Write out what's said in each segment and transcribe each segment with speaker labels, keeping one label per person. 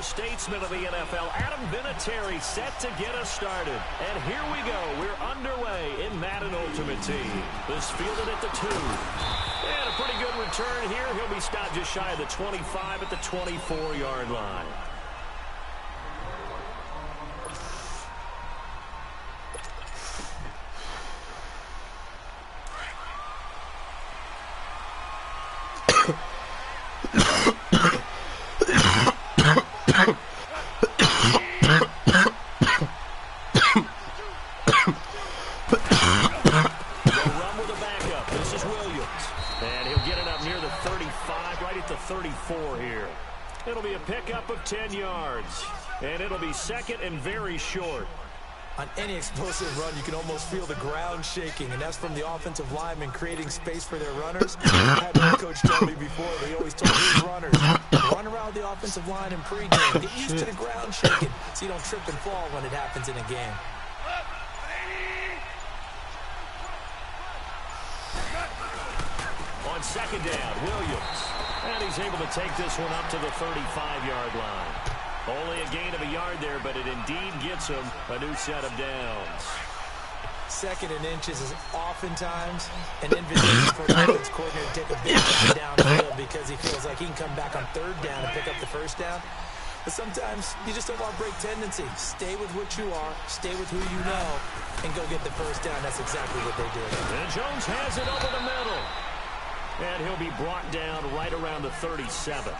Speaker 1: statesman of the NFL, Adam Vinatieri, set to get us started. And here we go. We're underway in Madden Ultimate Team. This fielded at the 2. And a pretty good return here. He'll be stopped just shy of the 25 at the 24-yard line. It'll be a pickup of 10 yards, and it'll be second and very short.
Speaker 2: On any explosive run, you can almost feel the ground shaking, and that's from the offensive linemen creating space for their runners. I had my coach tell me before, they always told his runners, run around the offensive line in pregame. Get used to the ground shaking so you don't trip and fall when it happens in a game.
Speaker 1: On second down, Williams. And he's able to take this one up to the 35-yard line. Only a gain of a yard there, but it indeed gets him a new set of downs.
Speaker 2: Second and inches is oftentimes an invitation for an offense coordinator to take a big shot downfield because he feels like he can come back on third down and pick up the first down. But sometimes you just don't want to break tendency. Stay with what you are, stay with who you know, and go get the first down. That's exactly what they did.
Speaker 1: And Jones has it over the middle. And he'll be brought down right around the 37.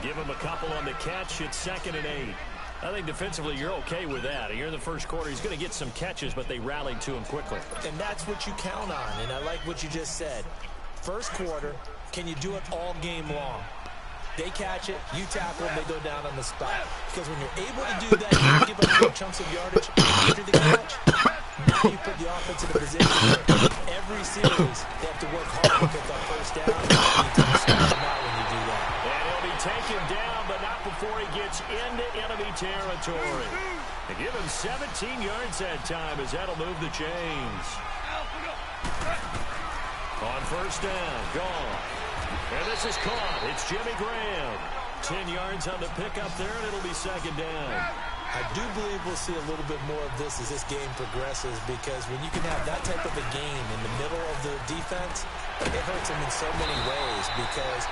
Speaker 1: Give him a couple on the catch. It's second and 8. I think defensively you're okay with that. You're in the first quarter. He's going to get some catches, but they rallied to him quickly.
Speaker 2: And that's what you count on. And I like what you just said. First quarter, can you do it all game long? They catch it, you tackle them, they go down on the spot. Because when you're able to do that, you give up big chunks of yardage after the catch. Now you put the offense in a position where every series they have to work hard to pick up first down. And you can smash them out when you do that.
Speaker 1: And he'll be taken down, but not before he gets into enemy territory. They give him 17 yards that time as that'll move the chains. On first down, gone. And this is caught. It's Jimmy Graham. 10 yards on the pickup there, and it'll be second down.
Speaker 2: I do believe we'll see a little bit more of this as this game progresses because when you can have that type of a game in the middle of the defense, it hurts them in so many ways because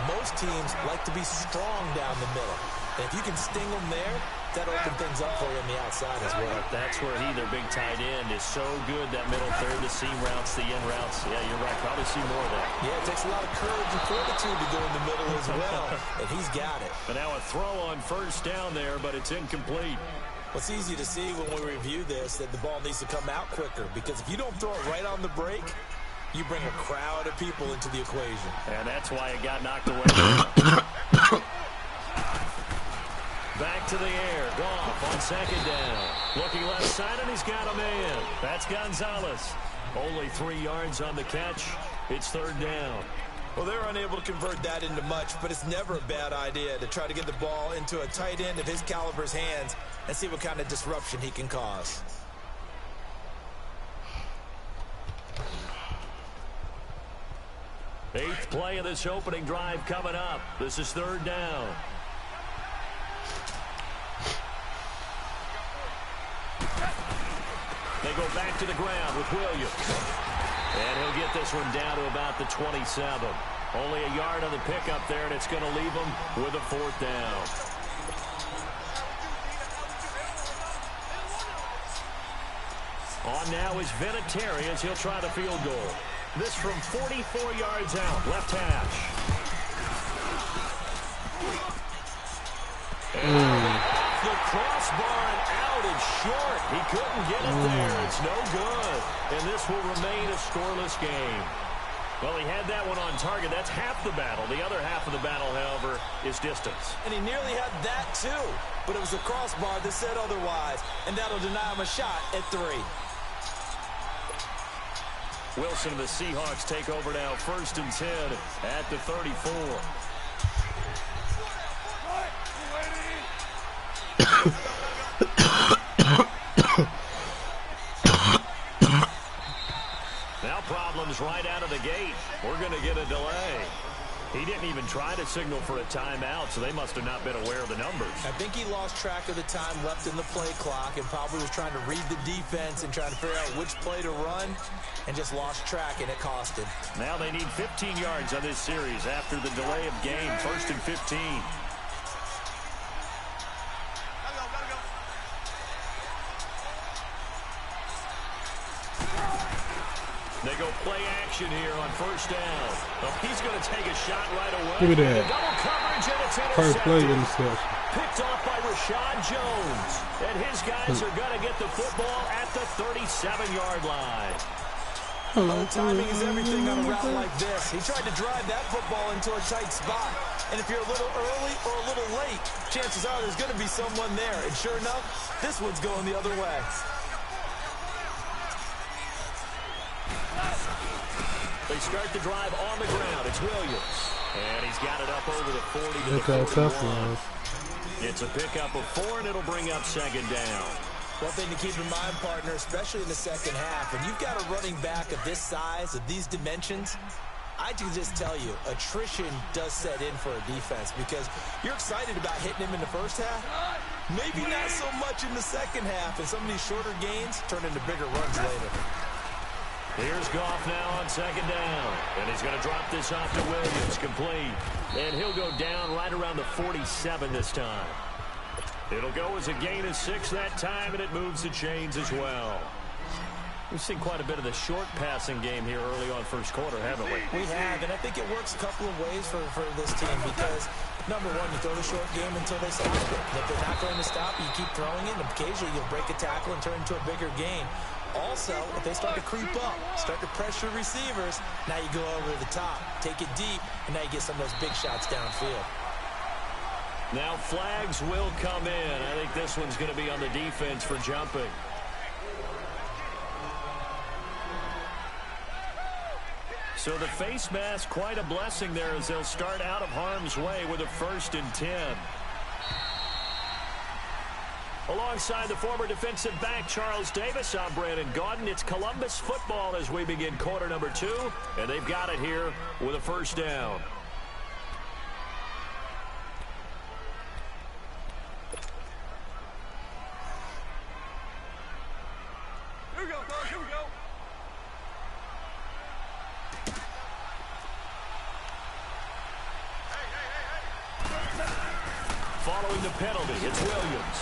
Speaker 2: most teams like to be strong down the middle. And if you can sting them there, that'll open things up for you on the outside as well.
Speaker 1: That's where he, their big tight end, is so good, that middle third, the seam routes, the in routes. Yeah, you're right. Probably see more of that.
Speaker 2: Yeah, it takes a lot of courage and fortitude to go in the middle as well, and he's got it.
Speaker 1: But now a throw on first down there, but it's incomplete.
Speaker 2: Well, it's easy to see when we review this that the ball needs to come out quicker because if you don't throw it right on the break, you bring a crowd of people into the equation.
Speaker 1: And that's why it got knocked away. Back to the air. Goff on second down. Looking left side, and he's got a man. That's Gonzalez. Only 3 yards on the catch. It's third down.
Speaker 2: Well, they're unable to convert that into much, but it's never a bad idea to try to get the ball into a tight end of his caliber's hands and see what kind of disruption he can cause.
Speaker 1: Eighth play of this opening drive coming up. This is third down. They go back to the ground with Williams. And he'll get this one down to about the 27. Only a yard on the pickup there, and it's going to leave him with a fourth down. On now is Vinatieri as he'll try the field goal. This from 44 yards out, left hash. The crossbar and out is short. He couldn't get it there. It's no good. And this will remain a scoreless game. Well, he had that one on target. That's half the battle. The other half of the battle, however, is distance.
Speaker 2: And he nearly had that, too. But it was a crossbar that said otherwise. And that'll deny him a shot at 3.
Speaker 1: Wilson and the Seahawks take over now, 1st and 10 at the 34. Now problems right out of the gate. We're going to get a delay. He didn't even try to signal for a timeout, so they must have not been aware of the numbers.
Speaker 2: I think he lost track of the time left in the play clock and probably was trying to read the defense and trying to figure out which play to run and just lost track, and it cost him.
Speaker 1: Now they need 15 yards on this series after the delay of game. 1st and 15. They go play action here on 1st down. Oh, he's going to take a shot right away.
Speaker 3: Look at that.
Speaker 1: Double coverage, and it's
Speaker 3: First play
Speaker 1: intercepted.
Speaker 3: interception.
Speaker 1: Picked off by Rashad Jones. And his guys are going to get the football at the 37-yard line.
Speaker 2: Timing is everything on a route like this. He tried to drive that football into a tight spot. And if you're a little early or a little late, chances are there's going to be someone there. And sure enough, this one's going the other way.
Speaker 1: They start the drive on the ground. It's Williams. And he's got it up over the 40 to
Speaker 3: Look
Speaker 1: the
Speaker 3: how
Speaker 1: 41.
Speaker 3: tough it was.
Speaker 1: It's a pickup of 4, and it'll bring up 2nd down.
Speaker 2: One thing to keep in mind, partner, especially in the second half, when you've got a running back of this size, of these dimensions, I can just tell you, attrition does set in for a defense because you're excited about hitting him in the first half. Maybe not so much in the second half, and some of these shorter gains turn into bigger runs later.
Speaker 1: Here's Goff now on 2nd down. And he's going to drop this off to Williams, complete. And he'll go down right around the 47 this time. It'll go as a gain of 6 that time, and it moves the chains as well. We've seen quite a bit of the short passing game here early on 1st quarter, haven't we?
Speaker 2: We have, and I think it works a couple of ways for this team because, number one, you throw the short game until they stop it. If they're not going to stop, you keep throwing it, and occasionally you'll break a tackle and turn into a bigger gain. Also, if they start to creep up, start to pressure receivers, now you go over the top, take it deep, and now you get some of those big shots downfield.
Speaker 1: Now flags will come in. I think this one's going to be on the defense for jumping. So the face mask, quite a blessing there as they'll start out of harm's way with a 1st and 10. Alongside the former defensive back Charles Davis, I'm Brandon Gaudin. It's Columbus football as we begin quarter number 2, and they've got it here with a 1st down.
Speaker 4: Here we go, fellas, here we go.
Speaker 1: Following the penalty, it's Williams.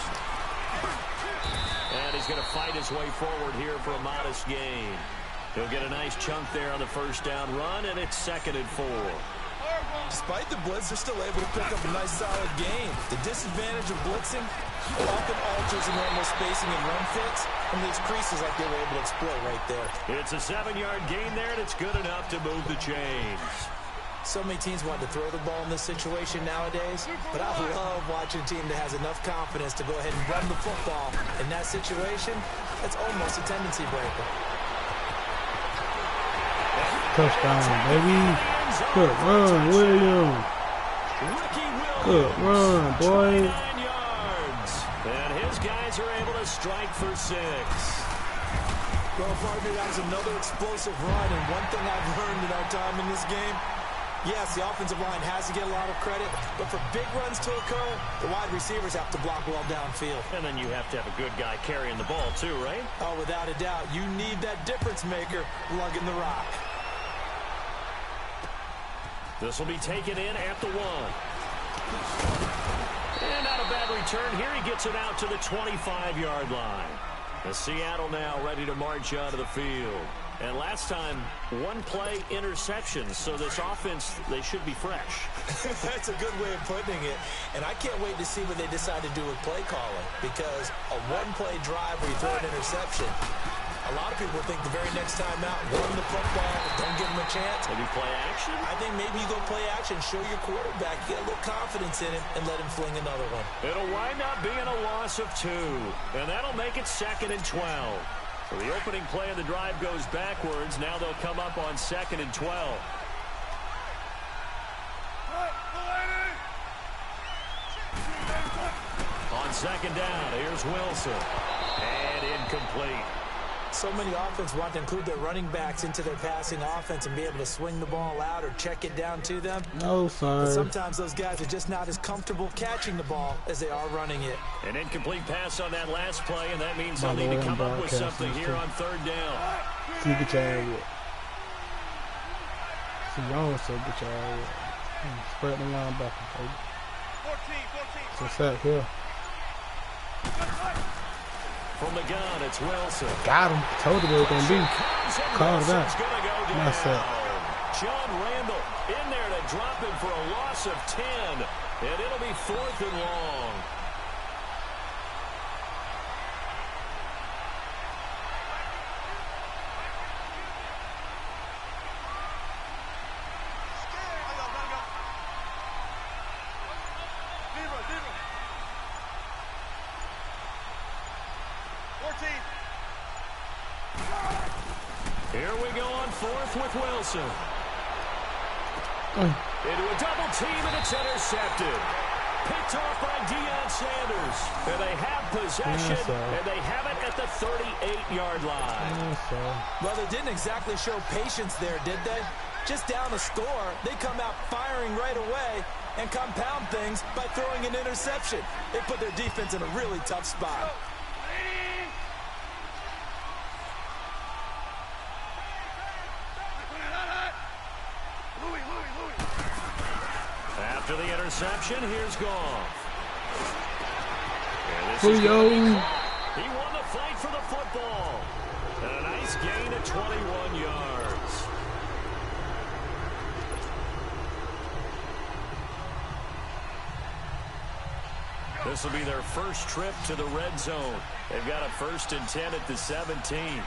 Speaker 1: And he's going to fight his way forward here for a modest gain. He'll get a nice chunk there on the 1st down run, and it's 2nd and 4.
Speaker 2: Despite the blitz, they're still able to pick up a nice solid gain. The disadvantage of blitzing often alters the normal spacing and run fits, and these creases like they were able to exploit right there.
Speaker 1: It's a 7-yard gain there, and it's good enough to move the chains.
Speaker 2: So many teams want to throw the ball in this situation nowadays, but I love watching a team that has enough confidence to go ahead and run the football. In that situation, that's almost a tendency breaker.
Speaker 3: Touchdown, baby. Good run, Williams. Good run, boy.
Speaker 1: 9 yards. And his guys are able to strike for 6.
Speaker 2: Well, partner, that was another explosive run, and one thing I've learned in our time in this game, yes, the offensive line has to get a lot of credit, but for big runs to occur, the wide receivers have to block well downfield.
Speaker 1: And then you have to have a good guy carrying the ball too, right?
Speaker 2: Oh, without a doubt. You need that difference maker lugging the rock.
Speaker 1: This will be taken in at the 1. And not a bad return here. He gets it out to the 25-yard line. The Seattle now ready to march out of the field. And last time, 1-play interception. So this offense, they should be fresh.
Speaker 2: That's a good way of putting it. And I can't wait to see what they decide to do with play calling. Because a 1-play drive where you throw an interception, a lot of people think the very next time out, run the football, don't give them a chance.
Speaker 1: Maybe play action?
Speaker 2: I think maybe you go play action, show your quarterback, get a little confidence in him, and let him fling another one.
Speaker 1: It'll wind up being a loss of 2. And that'll make it 2nd and 12. So the opening play of the drive goes backwards. Now they'll come up on 2nd and 12. On 2nd down, here's Wilson. And incomplete.
Speaker 2: So many offenses want to include their running backs into their passing offense and be able to swing the ball out or check it down to them.
Speaker 3: No, sir.
Speaker 2: But sometimes those guys are just not as comfortable catching the ball as they are running it.
Speaker 1: An incomplete pass on that last play, and that means they'll need to come up with something here on third down.
Speaker 3: See, get your ass with. See, y'all so get your ass with. Spread the linebacker, baby.
Speaker 4: 14.
Speaker 3: So sack here.
Speaker 1: From the gun, it's Wilson.
Speaker 3: Got him. Told you they were going to be. Called that. Nice sack.
Speaker 1: John Randall in there to drop him for a loss of 10. And it'll be 4th and long. Here we go on 4th with Wilson. Into a double team, and it's intercepted. Picked off by Deion Sanders. And they have possession, and they have it at the 38-yard line.
Speaker 2: Well, they didn't exactly show patience there, did they? Just down a score, they come out firing right away and compound things by throwing an interception. They put their defense in a really tough spot.
Speaker 1: After the interception, here's Goff.
Speaker 3: He
Speaker 1: won the fight for the football. And a nice gain of 21 yards. This will be their first trip to the red zone. They've got a 1st and 10 at the 17.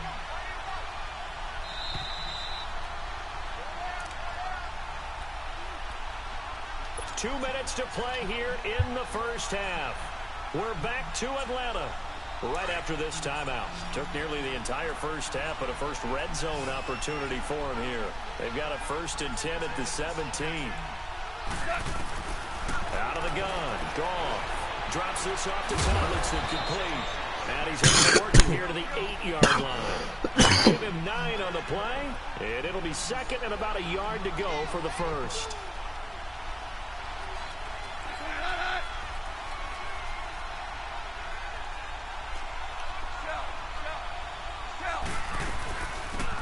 Speaker 1: Two minutes to play here in the first half. We're back to Atlanta right after this timeout. Took nearly the entire first half, but a first red zone opportunity for them here. They've got a 1st and 10 at the 17. Out of the gun. Goff drops this off to Tomlinson, complete. And he's working here to the 8-yard line. Give him 9 on the play, and it'll be 2nd and about a yard to go for the first.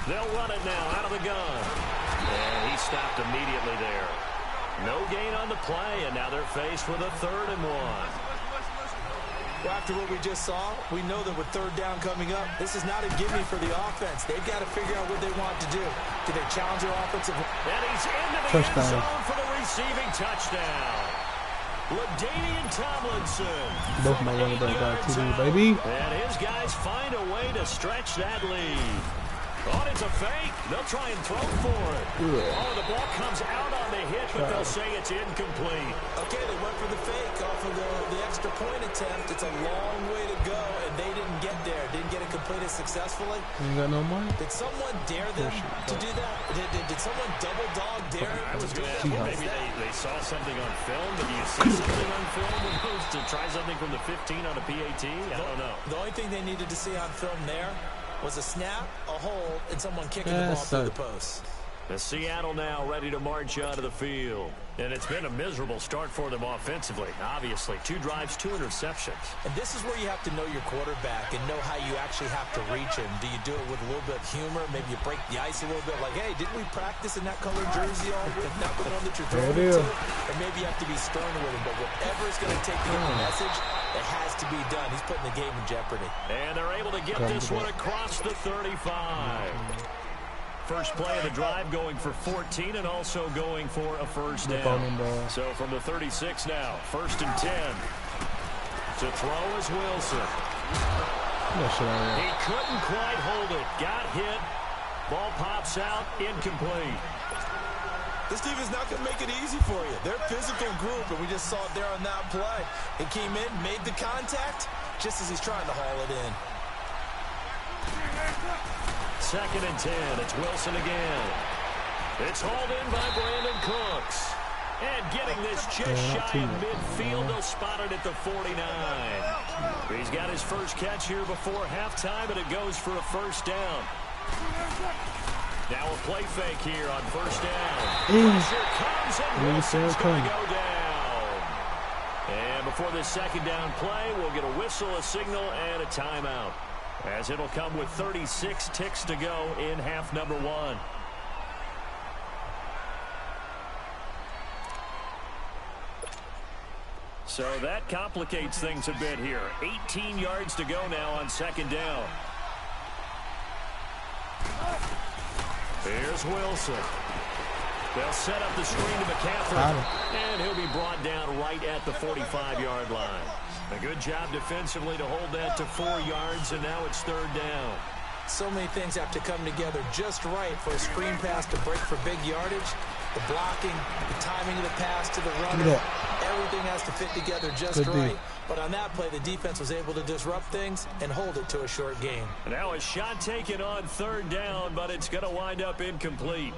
Speaker 1: They'll run it now out of the gun. And he stopped immediately there. No gain on the play, and now they're faced with a 3rd and 1.
Speaker 2: Well, after what we just saw, we know that with 3rd down coming up, this is not a gimme for the offense. They've got to figure out what they want to do. Do they challenge their offensive?
Speaker 1: And he's into the end zone for the receiving touchdown. LaDainian Tomlinson.
Speaker 3: Both my running back got TD, baby.
Speaker 1: And his guys find a way to stretch that lead. Oh, it's a fake. They'll try and throw for it. Oh, the ball comes out on the hit, but they'll say it's incomplete.
Speaker 2: Okay, they went for the fake off of the extra point attempt. It's a long way to go, and they didn't get there. Didn't get it completed successfully.
Speaker 3: You ain't got no money?
Speaker 2: Did someone dare them to do that? Did someone double dog dare them?
Speaker 1: I was going to ask, maybe they saw something on film. Did you see something on film when to try something from the 15 on a PAT? I don't know.
Speaker 2: The only thing they needed to see on film there was a snap, a hole, and someone kicking the ball through the post.
Speaker 1: The Seattle now ready to march onto the field. And it's been a miserable start for them offensively. Obviously, 2 drives, 2 interceptions.
Speaker 2: And this is where you have to know your quarterback and know how you actually have to reach him. Do you do it with a little bit of humor? Maybe you break the ice a little bit. Like, hey, didn't we practice in that colored jersey all week? Not the one that you're throwing it to? Or maybe you have to be stern with him. But whatever is going to take the message, it has to be done. He's putting the game in jeopardy.
Speaker 1: And they're able to get this one across the 35. First play of the drive going for 14 and also going for a 1st down. So from the 36 now, 1st and 10. To throw is Wilson. He couldn't quite hold it. Got hit. Ball pops out. Incomplete.
Speaker 2: This defense is not going to make it easy for you. They're a physical group, and we just saw it there on that play. He came in, made the contact, just as he's trying to haul it in.
Speaker 1: 2nd and 10. It's Wilson again. It's hauled in by Brandon Cooks. And getting this just shy of midfield, they'll spot it at the 49. He's got his first catch here before halftime, and it goes for a first down. Now a play fake here on first down. Pressure comes, and Wilson's going to go down. And before this second down play, we'll get a whistle, a signal, and a timeout, as it'll come with 36 ticks to go in half number one. So that complicates things a bit here. 18 yards to go now on second down. Here's Wilson. They'll set up the screen to McCaffrey, and he'll be brought down right at the 45-yard line. A good job defensively to hold that to 4 yards, and now it's third down.
Speaker 2: So many things have to come together just right for a screen pass to break for big yardage. The blocking, the timing of the pass to the runner, everything has to fit together just right. But on that play, the defense was able to disrupt things and hold it to a short gain.
Speaker 1: Now a shot taken on third down, but it's going to wind up incomplete.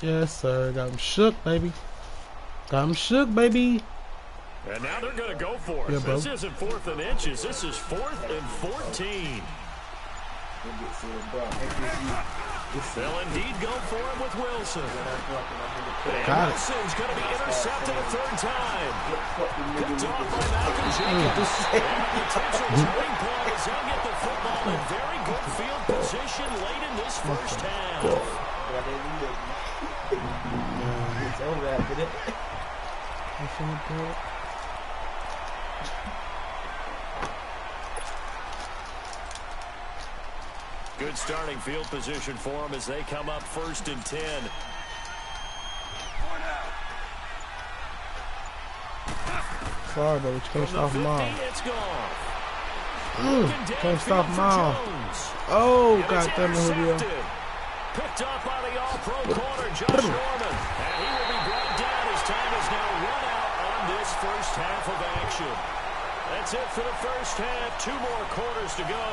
Speaker 3: Yes, sir. Got him shook, baby. Got him shook, baby.
Speaker 1: And now they're going to go for it. This isn't 4th and inches. This is 4th and 14. They'll indeed go for it with Wilson. And Wilson's going to be intercepted a third time. Picked off by Malcolm Jenkins. And the potential turning point is he'll get the football in very good field position late in this first half.
Speaker 5: It's over after that.
Speaker 1: Good starting field position for them as they come up 1st and 10.
Speaker 3: Sorry, but you can't stop him all.
Speaker 1: It's gone.
Speaker 3: Can't stop him all. Oh, God damn it, Julio.
Speaker 1: Picked up by the all-pro corner, Josh Norman. And he will be brought down as time is now run out on this first half of action. That's it for the first half. 2 more quarters to go.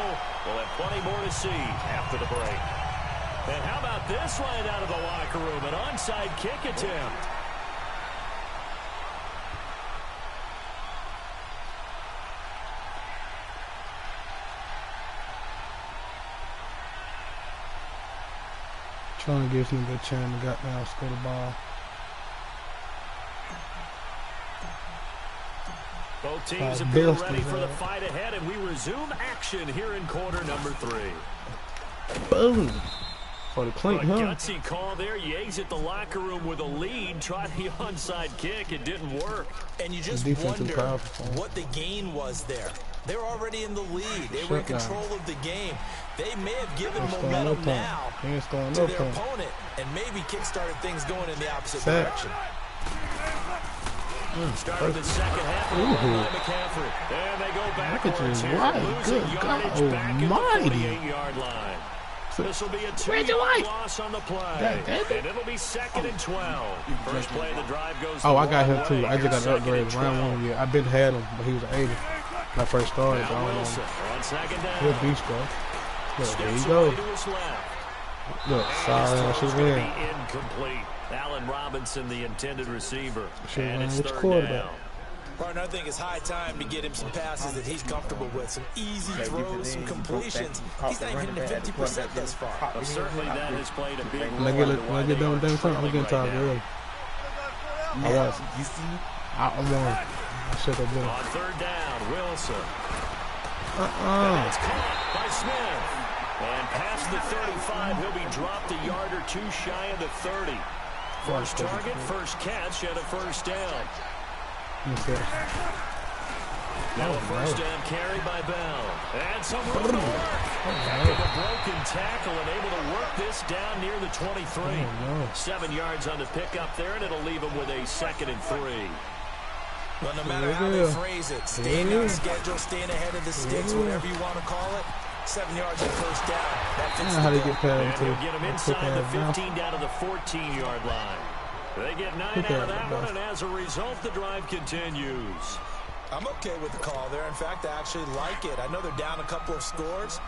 Speaker 1: We'll have plenty more to see after the break. And how about this line out of the locker room? An onside kick attempt.
Speaker 3: Trying to give him a good chance to get down, score the ball.
Speaker 1: Both teams appear ready for the fight ahead, and we resume action here in quarter number 3.
Speaker 3: Boom. For the clink,
Speaker 1: A gutsy call there. Yates at the locker room with a lead. Tried the onside kick. It didn't work.
Speaker 2: And you just wonder what the gain was there. They're already in the lead. They were in control of the game. They may have given momentum now to their opponent and maybe kick-started things going in the opposite direction.
Speaker 1: Starting the second half by McCaffrey. And they go backwards here. Losing yardage back at the 48-yard line. This will be a 2-yard loss on the play. And it'll be 2nd and 12. First play of the drive goes
Speaker 3: I got him too. I just got an upgrade round 1. Yeah, I've been had him, but he was an 80. My first started, but I don't know. Good beast, bro. Look, there you go. Look, sorry, I should win.
Speaker 1: Incomplete. Allen Robinson, the intended receiver. And it's
Speaker 3: Which
Speaker 1: 3rd
Speaker 3: quarterback?
Speaker 1: down.
Speaker 2: Partner, I think it's high time to get him some passes that he's comfortable with. Some easy throws, some completions. He's not even hitting the 50% thus far.
Speaker 1: Well, certainly that has played a big role.
Speaker 3: When I get done with that, I'm getting tired early. I was. I'm on. I should have been.
Speaker 1: On 3rd down, Wilson. And it's caught by Smith. And past the 35, he'll be dropped a yard or 2 shy of the 30. First target, first catch, and a first down. Now a first down carry by Bell. And some room to work. After the broken tackle and able to work this down near the 23. 7 yards on the pickup there, and it'll leave him with a 2nd and 3.
Speaker 2: Well, no matter how they phrase it, staying on schedule, staying ahead of the sticks, whatever you want to call it, 7 yards and first down. That fits the
Speaker 3: how to get past
Speaker 1: and he'll get him inside the 15 down to the 14-yard line. They get 9 out of that one, and as a result, the drive continues.
Speaker 2: I'm okay with the call there. In fact, I actually like it. I know they're down a couple of scores,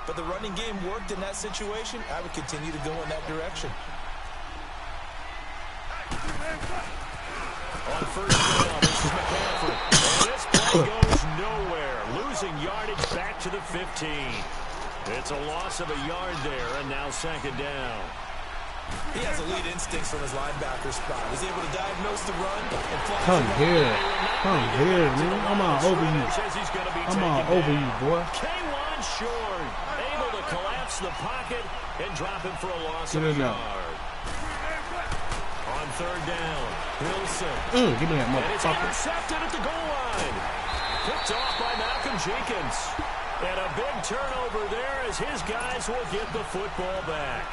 Speaker 2: but the running game worked in that situation. I would continue to go in that direction.
Speaker 1: On first down, this is McCaffrey. And this play goes nowhere. Losing yardage back to the 15. It's a loss of a yard there, and now second down.
Speaker 2: He has elite instincts from his linebacker spot. He's able to diagnose the run and fly.
Speaker 3: Come here, man. I'm all over you. I'm all over you, boy.
Speaker 1: K1 short, able to collapse the pocket and drop him for a loss of a yard. On third down, Wilson.
Speaker 3: Give me that
Speaker 1: And it's
Speaker 3: motherfucker.
Speaker 1: intercepted at the goal line. Picked off by Malcolm Jenkins. And a big turnover there as his guys will get the football back.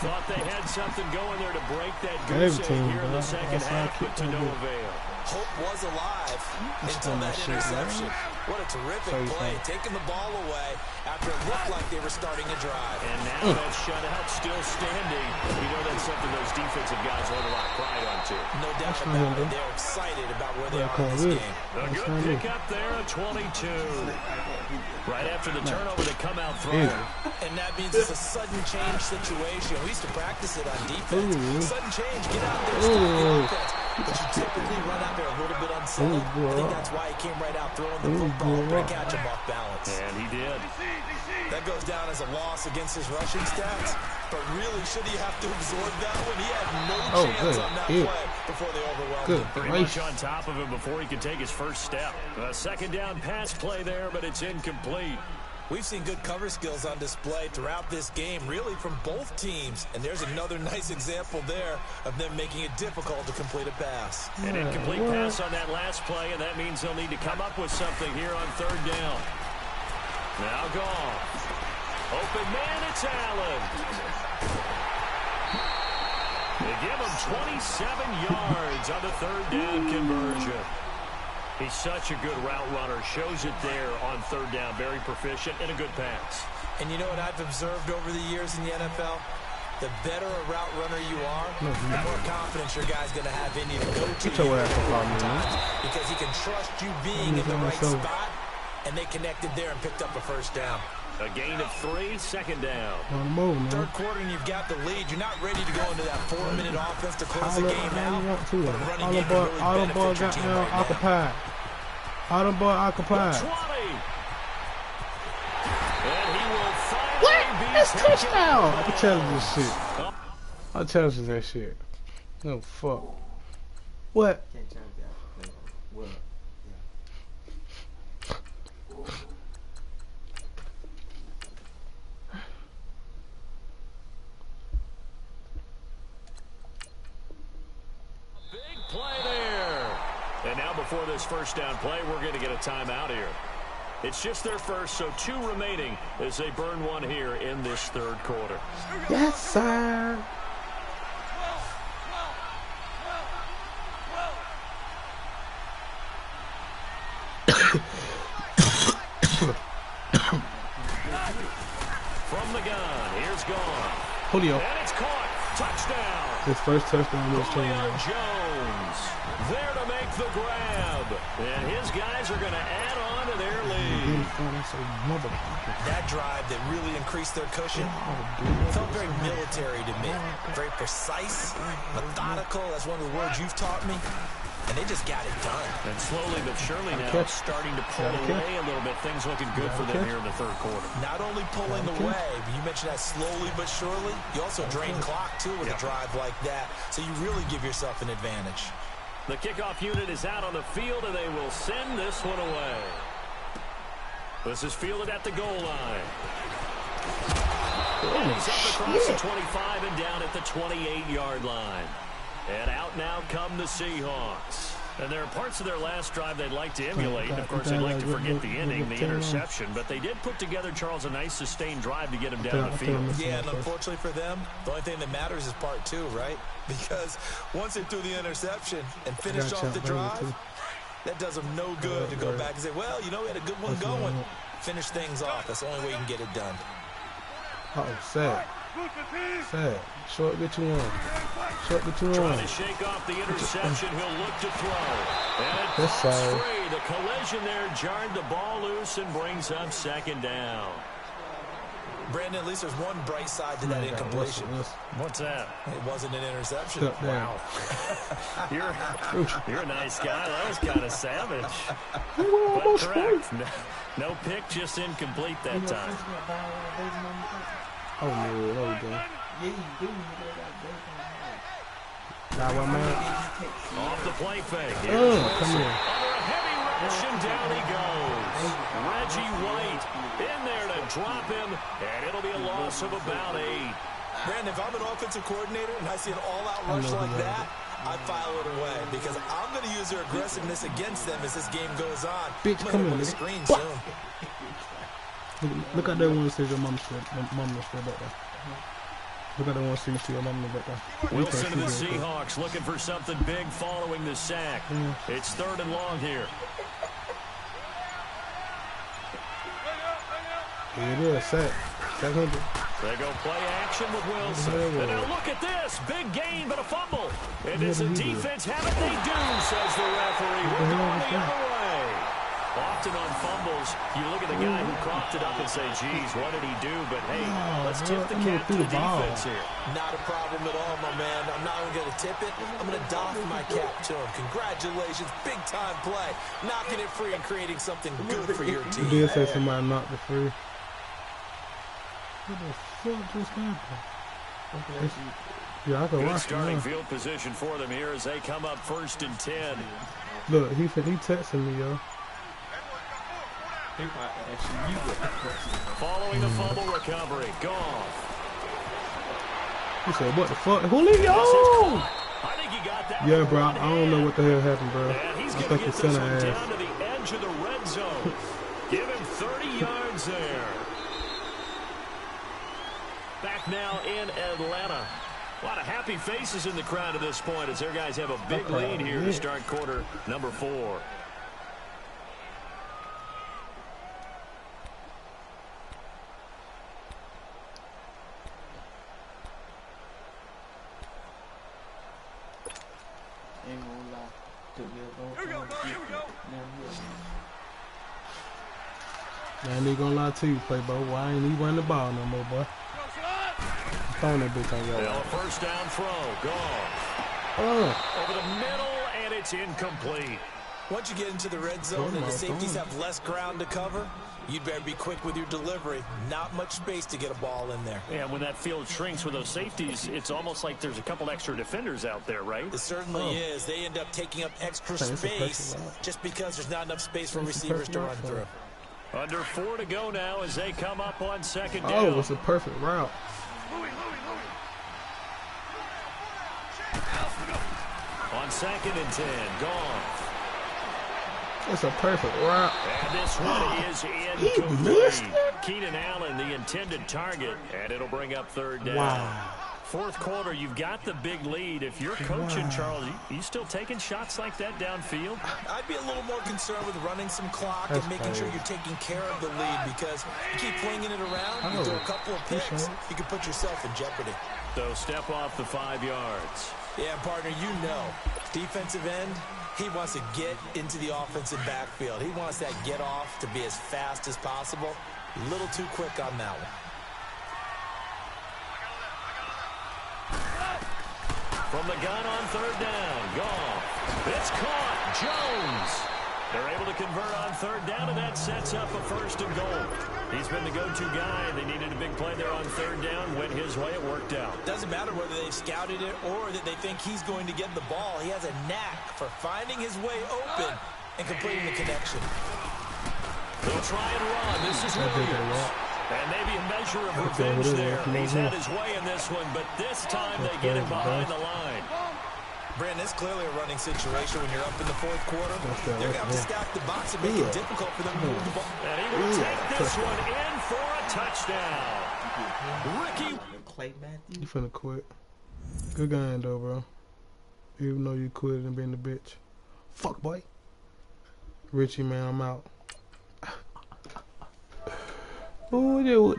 Speaker 1: Thought they had something going there to break that goose egg here in the second half, but to no avail.
Speaker 2: Hope was alive until that interception. What a terrific play, taking the ball away after it looked like they were starting a drive.
Speaker 1: And now that shutout still standing. You know that's something those defensive guys hold a lot of pride on, too.
Speaker 2: No doubt about it. They're excited about where they are in this game.
Speaker 1: A good pick up there at 22. Right after the turnover, they come out throwing.
Speaker 2: And that means it's a sudden change situation. We used to practice it on defense. Sudden change, get out there, start the offense. But you typically run out there a little bit unsettled. I think that's why he came right out throwing the football, but catch him off balance.
Speaker 1: And he did.
Speaker 2: That goes down as a loss against his rushing stats. But really, should he have to absorb that one? He had no chance on that play before they overwhelmed him.
Speaker 1: Pretty much on top of him before he could take his first step. A second down pass play there, but it's incomplete.
Speaker 2: We've seen good cover skills on display throughout this game, really from both teams. And there's another nice example there of them making it difficult to complete a pass.
Speaker 1: An incomplete pass on that last play, and that means they'll need to come up with something here on third down. Now gone. Open man, it's Allen. They give him 27 yards on the third down conversion. He's such a good route runner. Shows it there on third down. Very proficient and a good pass.
Speaker 2: And you know what I've observed over the years in the NFL? The better a route runner you are, the more confidence your guy's going to have in you to go to you times, because he can trust you being in the right spot, and they connected there and picked up a first down.
Speaker 1: A gain of 3, second down.
Speaker 2: Third quarter and you've got the lead. You're not ready to go into that 4-minute offense to close the game out. But a running game can really benefit your team right now.
Speaker 3: Occupied.
Speaker 1: And he will finally be
Speaker 3: That's touchdown! I tell you this shit. I tell you that shit. No fuck. What?
Speaker 1: Play there. And now before this first down play, we're going to get a timeout here. It's just their first, so 2 remaining as they burn one here in this third quarter.
Speaker 3: Yes, sir.
Speaker 1: From the gun, here's gone.
Speaker 3: Julio.
Speaker 1: And it's caught. Touchdown.
Speaker 3: His first touchdown was
Speaker 1: Julio Jones there to make the grab. And his guys are going to add on to their lead.
Speaker 2: That drive that really increased their cushion felt very military to me. Very precise, methodical. That's one of the words you've taught me. And they just got it done.
Speaker 1: And slowly but surely now starting to pull away a little bit. Things looking good for them here in the third quarter.
Speaker 2: Not only pulling away, but you mentioned that slowly but surely. You also drain clock, too, with a drive like that. So you really give yourself an advantage.
Speaker 1: The kickoff unit is out on the field, and they will send this one away. This is fielded at the goal line. And he's up across the 25 and down at the 28-yard line. And out now come the Seahawks. And there are parts of their last drive they'd like to emulate. Of course, they'd like to forget the inning, the interception. But they did put together, Charles, a nice sustained drive to get him down the field.
Speaker 2: Yeah, and unfortunately for them, the only thing that matters is part 2, right? Because once they threw the interception and finished off the drive, that does them no good to go back and say, well, you know, we had a good one going. Finish things off. That's the only way you can get it done.
Speaker 3: Oh, sad. Sad. Short, get you one. Shut the 2
Speaker 1: Trying
Speaker 3: on.
Speaker 1: to shake off the interception. He'll look to throw. And it
Speaker 3: That's
Speaker 1: falls
Speaker 3: sorry.
Speaker 1: free. The collision there jarred the ball loose and brings up 2nd down.
Speaker 2: Brandon, at least there's one bright side to that incompletion.
Speaker 1: What's that?
Speaker 2: It wasn't an interception.
Speaker 1: Wow. You're a nice guy. That was kind of savage. But correct. No pick, just incomplete that time.
Speaker 3: Oh, no, no, we don't.
Speaker 5: Yeah, you do.
Speaker 3: Nah, what, man?
Speaker 1: Off the play fake.
Speaker 3: Come here.
Speaker 1: Under a heavy rush, and down he goes. Reggie White in there to drop him, and it'll be a loss of about 8.
Speaker 2: Brandon, if I'm an offensive coordinator and I see an all-out rush like that, I file it away because I'm going to use their aggressiveness against them as this game goes on.
Speaker 3: Bitch, come here, nigga.
Speaker 2: Screen soon.
Speaker 3: Look at that one says your mom said back there. Look at that one see your mom back there.
Speaker 1: Wilson to the Seahawks looking for something big following the sack. It's 3rd and long here.
Speaker 3: Here it is, sack. 700.
Speaker 1: They go play action with Wilson. And now look at this. Big gain, but a fumble. And does the defense have it? They do, says the referee. We're going the other way. Often on fumbles, you look at the guy who coughed it up and say, geez, what did he do? But, hey, let's tip the cap to the defense here.
Speaker 2: Not a problem at all, my man. I'm not even going to tip it. I'm going to doff my cap to him. Congratulations. Big-time play. Knocking it free and creating something good for your team.
Speaker 3: You did say somebody knocked it free. What the fuck just happened? Yeah, I can
Speaker 1: Good
Speaker 3: watch
Speaker 1: starting
Speaker 3: it now.
Speaker 1: field position for them here as they come up 1st and 10.
Speaker 3: Look, he texting me, yo.
Speaker 1: Following the fumble recovery. Goff.
Speaker 3: He said, what the fuck? Julio!
Speaker 1: I think he got that.
Speaker 3: Yeah, bro, I don't know what the hell happened, bro.
Speaker 1: And he's
Speaker 3: I
Speaker 1: going to
Speaker 3: think
Speaker 1: get
Speaker 3: it's
Speaker 1: this
Speaker 3: center
Speaker 1: one
Speaker 3: ass.
Speaker 1: down to the edge of the red zone. Give him 30 yards there. Back now in Atlanta. A lot of happy faces in the crowd at this point as their guys have a big lead here to start quarter number 4.
Speaker 5: Ain't gonna lie. Took me a long
Speaker 4: Here we go,
Speaker 5: time
Speaker 4: bro.
Speaker 5: to
Speaker 4: Here
Speaker 5: get
Speaker 4: we go.
Speaker 5: there.
Speaker 3: I ain't even gonna lie to you, Playboy. Why I ain't even running the ball no more, boy. I'm throwing that bitch on your
Speaker 1: Now a
Speaker 3: ass.
Speaker 1: first down throw. Goff. Over the middle, and it's incomplete.
Speaker 2: Once you get into the red zone and the safeties have less ground to cover, you'd better be quick with your delivery. Not much space to get a ball in there.
Speaker 1: Yeah, when that field shrinks with those safeties, it's almost like there's a couple extra defenders out there, right?
Speaker 2: It certainly is. They end up taking up extra
Speaker 3: It's a perfect
Speaker 2: space
Speaker 3: route.
Speaker 2: just because there's not enough space for
Speaker 3: It's a
Speaker 2: receivers
Speaker 3: perfect
Speaker 2: to run
Speaker 3: route for
Speaker 2: through.
Speaker 3: him.
Speaker 1: Under 4 to go now as they come up on 2nd down.
Speaker 3: Oh, it's a perfect route.
Speaker 1: On 2nd and 10, Goff.
Speaker 3: It's a perfect route.
Speaker 1: And this one is
Speaker 3: missed
Speaker 1: incomplete.
Speaker 3: it?
Speaker 1: Keenan Allen, the intended target, and it'll bring up 3rd down.
Speaker 3: Wow.
Speaker 1: 4th quarter, you've got the big lead. If you're coaching, Charles, you still taking shots like that downfield?
Speaker 2: I'd be a little more concerned with running some clock and making sure you're taking care of the lead because you keep flinging it around, you throw a couple of picks, you can put yourself in jeopardy.
Speaker 1: So step off the 5 yards.
Speaker 2: Yeah, partner, you know, defensive end, he wants to get into the offensive backfield. He wants that get off to be as fast as possible. A little too quick on that one.
Speaker 1: From the gun on 3rd down, Goff. It's caught. Jones. They're able to convert on 3rd down, and that sets up a 1st and goal. He's been the go-to guy. They needed a big play there on 3rd down. Went his way. It worked out.
Speaker 2: Doesn't matter whether they've scouted it or that they think he's going to get the ball. He has a knack for finding his way open and completing the connection.
Speaker 1: They'll try and run. This is Williams. And maybe a measure of revenge there. He's had his way in this one, but this time they get him behind the line.
Speaker 2: Brandon, it's clearly a running situation when you're up in the 4th quarter. They're going to have to stack the box and make it difficult for them to move the ball.
Speaker 1: And he will take this one in for a touchdown. Ricky.
Speaker 5: Clay Matthews.
Speaker 3: You finna quit. Good game, though, bro. Even though you quit and been the bitch. Fuck, boy. Richie, man, I'm out. Ooh,